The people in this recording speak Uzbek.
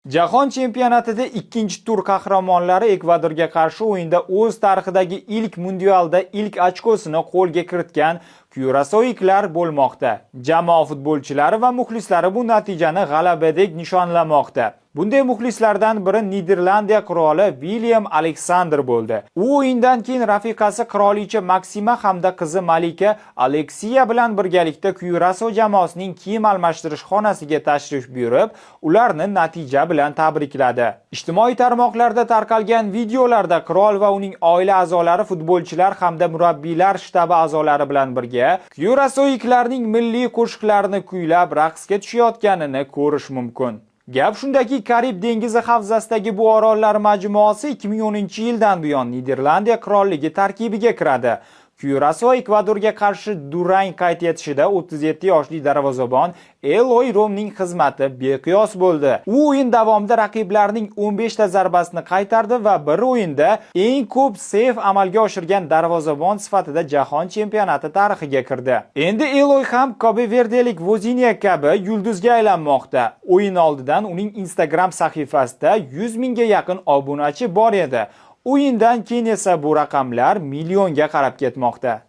Jahon chempionatida ikkinchi tur qahramonlari Ekvadorga qarshi o'yinda o'z tarixidagi ilk mundialda ilk ochkosini qo'lga kiritgan Kurasoiklar bo'lmoqda. Jamoa futbolchilari va muxlislari bu natijani g'alabadek nishonlamoqda. Bunday muxlislardan biri Niderlandiya qiroli William Alexander bo'ldi. U o'yindan keyin rafiqasi qirolicha Maksima hamda qizi malika Aleksiya bilan birgalikda Kuraso jamoasining kiyim almashtirish xonasiga tashrif buyurib, ularni natija bilan tabrikladi. Ijtimoiy tarmoqlarda tarqalgan videolarda qirol va uning oila a'zolari, futbolchilar hamda murabbiylar shtabi a'zolari bilan birga Kurasoiklarning milliy qo'shiqlarini kuylab raqsga tushayotganini ko'rish mumkin. Gap shundaki, Karib dengizi havzasidagi bu orollar majmuasi 2010-yildan buyon Niderlandiya qirolligi tarkibiga kiradi. Kuraso Ekvadorga qarshi durang qayd etishida 37 yoshli darvozabon Eloy Romning xizmati beqiyos bo'ldi. U o'yin davomida raqiblarning 15 ta zarbasini qaytardi va bir o'yinda eng ko'p seyf amalga oshirgan darvozabon sifatida jahon chempionati tarixiga kirdi. Endi Eloy ham Kobe-verdelik Vozinha kabi yulduzga aylanmoqda. O'yin oldidan uning Instagram sahifasida 100 mingga yaqin obunachi bor edi. O'yindan keyin esa bu raqamlar millionga qarab ketmoqda.